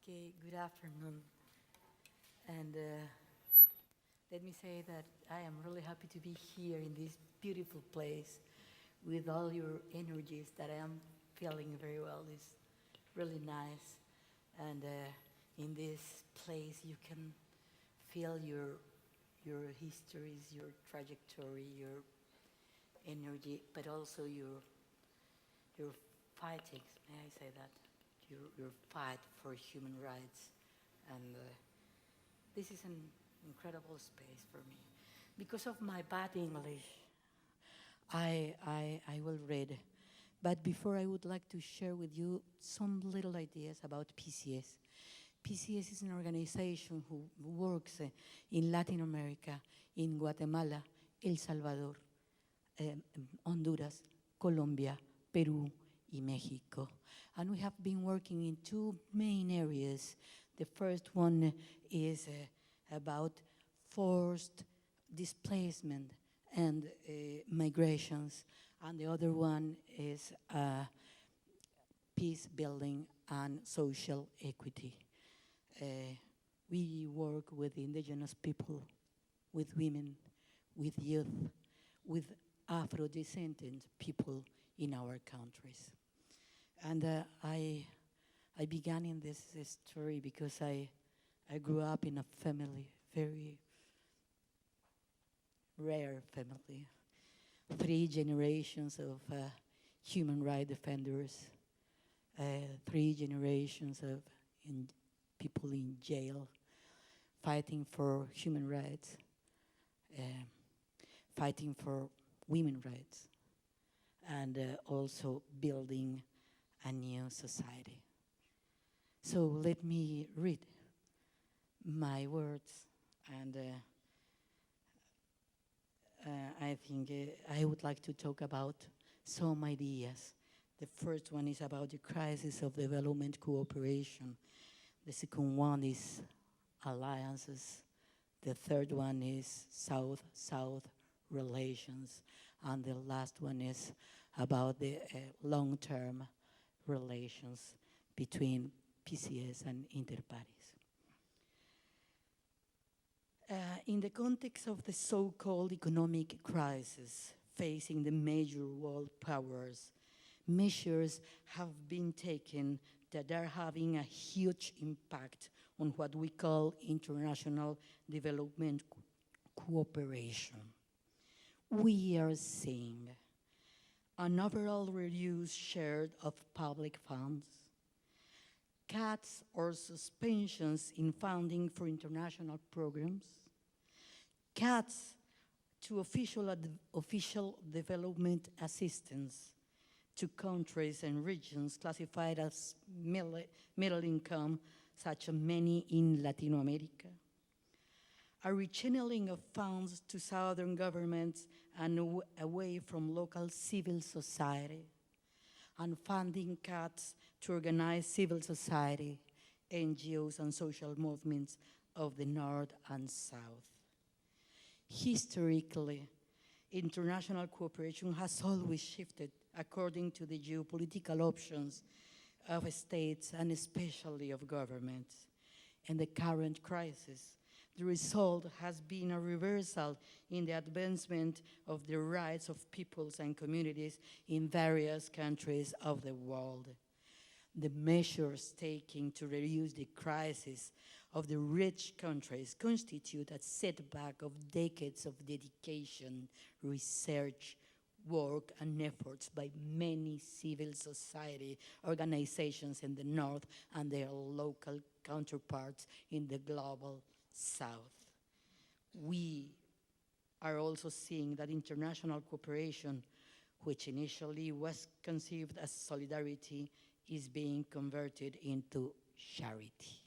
Okay, good afternoon. And let me say that I am really happy to be here in this beautiful place with all your energies that I am feeling very well. It's really nice. And in this place, you can feel your histories, your trajectory, your energy, but also your fighting. May I say that? Your fight for human rights. And this is an incredible space for me. Because of my bad English, I will read. But before, I would like to share with you some little ideas about PCS. PCS is an organization who works in Latin America, in Guatemala, El Salvador, Honduras, Colombia, Peru, y Mexico. And we have been working in two main areas. The first one is about forced displacement and migrations, and the other one is peace building and social equity. We work with indigenous people, with women, with youth, with Afro-descendant people in our countries. And I began in this story because I grew up in a family, very rare family. 3 generations of human rights defenders, 3 generations of people in jail fighting for human rights, fighting for women's rights, and also building a new society. So let me read my words, and I think I would like to talk about some ideas. The first one is about the crisis of development cooperation. The second one is alliances. The third one is South-South relations. And the last one is about the long-term relations between PCS and interparties. In the context of the so-called economic crisis facing the major world powers, measures have been taken that are having a huge impact on what we call international development cooperation. We are seeing an overall reduced share of public funds, cuts or suspensions in funding for international programs, cuts to official development assistance to countries and regions classified as middle income, such as many in Latin America, a rechanneling of funds to southern governments and away from local civil society, and funding cuts to organize civil society, NGOs, and social movements of the North and South. Historically, international cooperation has always shifted according to the geopolitical options of states and especially of governments. In the current crisis, the result has been a reversal in the advancement of the rights of peoples and communities in various countries of the world. The measures taken to reduce the crisis of the rich countries constitute a setback of decades of dedication, research, work, and efforts by many civil society organizations in the North and their local counterparts in the global South. We are also seeing that international cooperation, which initially was conceived as solidarity, is being converted into charity.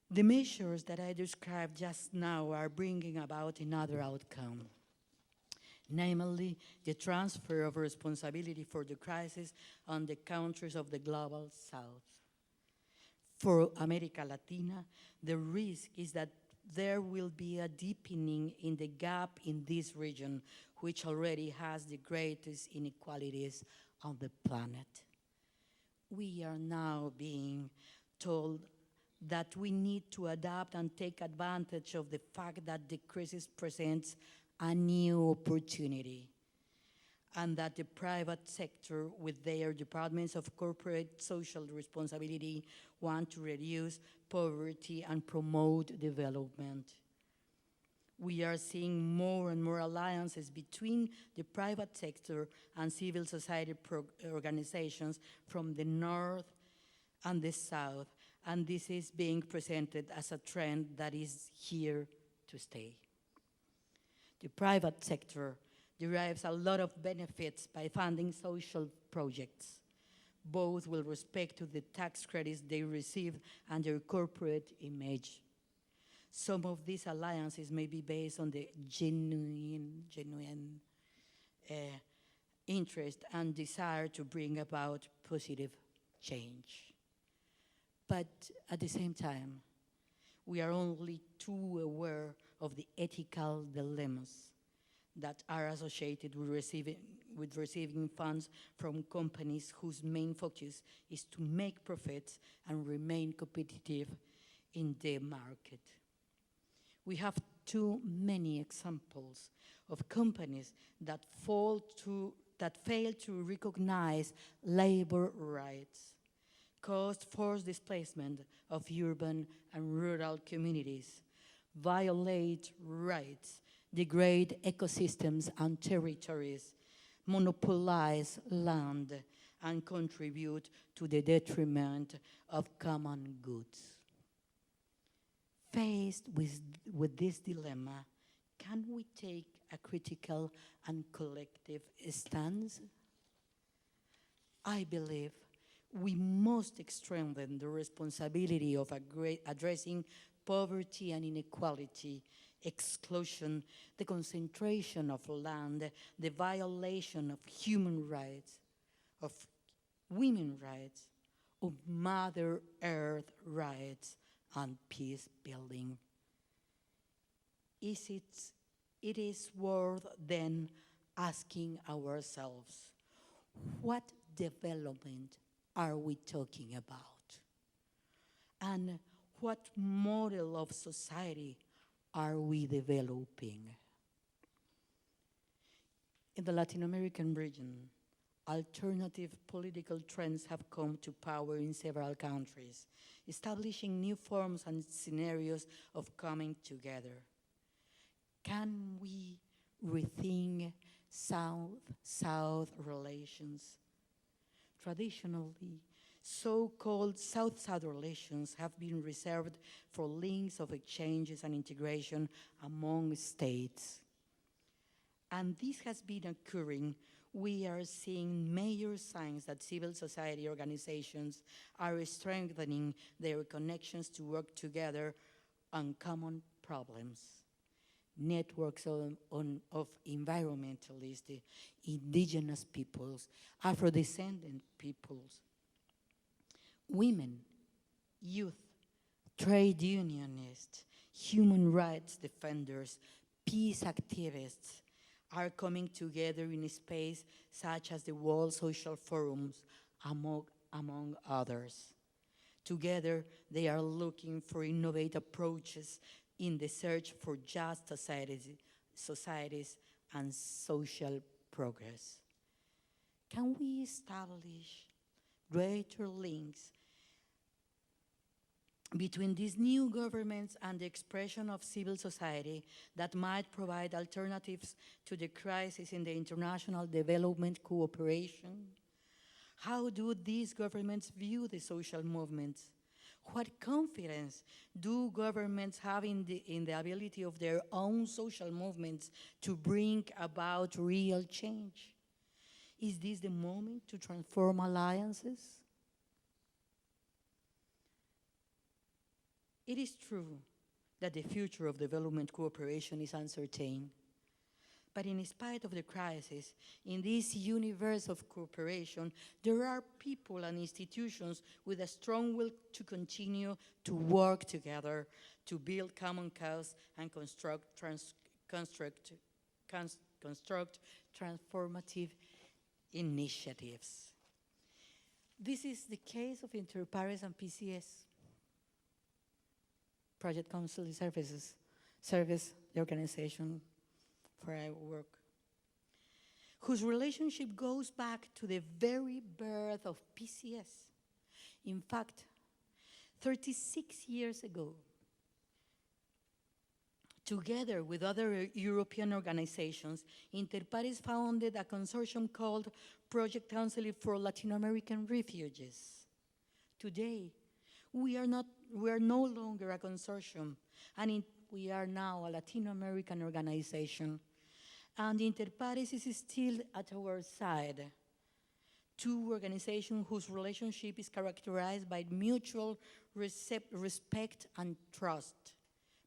The measures that I described just now are bringing about another outcome, namely the transfer of responsibility for the crisis on the countries of the global South. For America Latina, the risk is that there will be a deepening in the gap in this region, which already has the greatest inequalities on the planet. We are now being told that we need to adapt and take advantage of the fact that the crisis presents a new opportunity, and that the private sector, with their departments of corporate social responsibility, want to reduce poverty and promote development. We are seeing more and more alliances between the private sector and civil society organizations from the north and the south, and this is being presented as a trend that is here to stay. The private sector derives a lot of benefits by funding social projects, both with respect to the tax credits they receive and their corporate image. Some of these alliances may be based on the genuine interest and desire to bring about positive change. But at the same time, we are only too aware of the ethical dilemmas that are associated with receiving funds from companies whose main focus is to make profits and remain competitive in the market. We have too many examples of companies that fail to recognize labor rights, cause forced displacement of urban and rural communities, violate rights, degrade ecosystems and territories, monopolize land, and contribute to the detriment of common goods. Faced with this dilemma, can we take a critical and collective stance? I believe we must strengthen the responsibility of addressing poverty and inequality, exclusion, the concentration of land, the violation of human rights, of women's rights, of Mother Earth rights, and peace building. It is worth then asking ourselves, what development are we talking about? And what model of society are we developing? In the Latin American region, alternative political trends have come to power in several countries, establishing new forms and scenarios of coming together. Can we rethink South-South relations? Traditionally, so-called South-South relations have been reserved for links of exchanges and integration among states. And this has been occurring. We are seeing major signs that civil society organizations are strengthening their connections to work together on common problems. Networks of environmentalists, indigenous peoples, Afro-descendant peoples, women, youth, trade unionists, human rights defenders, peace activists are coming together in a space such as the World Social Forums, among others. Together, they are looking for innovative approaches in the search for just societies and social progress. Can we establish greater links between these new governments and the expression of civil society that might provide alternatives to the crisis in the international development cooperation? How do these governments view the social movements? What confidence do governments have in the ability of their own social movements to bring about real change? Is this the moment to transform alliances? It is true that the future of development cooperation is uncertain. But in spite of the crisis, in this universe of cooperation, there are people and institutions with a strong will to continue to work together, to build common cause and construct transformative initiatives. This is the case of Interpares and PCS, Project Counseling Services, the organization where I work, whose relationship goes back to the very birth of PCS. In fact, 36 years ago, together with other European organizations, Interpares founded a consortium called Project Counseling for Latin American Refugees. Today, we are no longer a consortium, and we are now a Latin American organization. And Interpares is still at our side. Two organizations whose relationship is characterized by mutual respect and trust,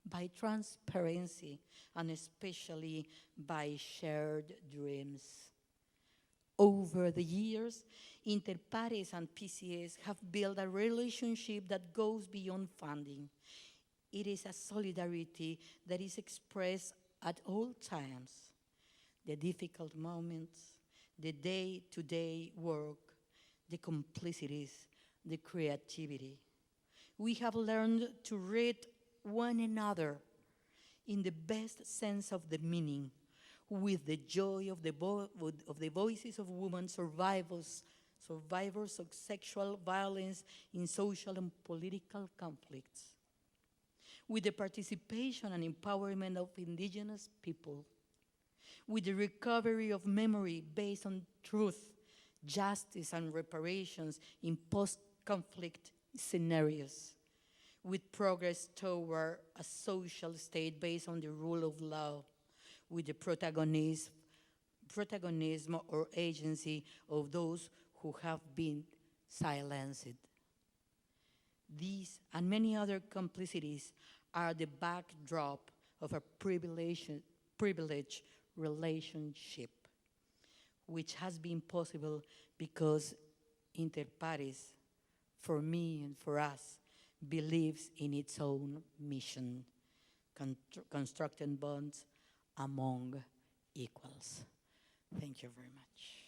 by transparency, and especially by shared dreams. Over the years, Interpares and PCS have built a relationship that goes beyond funding. It is a solidarity that is expressed at all times. The difficult moments, the day-to-day work, the complicities, the creativity. We have learned to read one another in the best sense of the meaning, with the joy of the voices of women survivors of sexual violence in social and political conflicts, with the participation and empowerment of indigenous people, with the recovery of memory based on truth, justice, and reparations in post-conflict scenarios, with progress toward a social state based on the rule of law, with the protagonism or agency of those who have been silenced. These and many other complicities are the backdrop of a privileged relationship, which has been possible because Interpares, for me and for us, believes in its own mission, constructing bonds among equals. Thank you very much.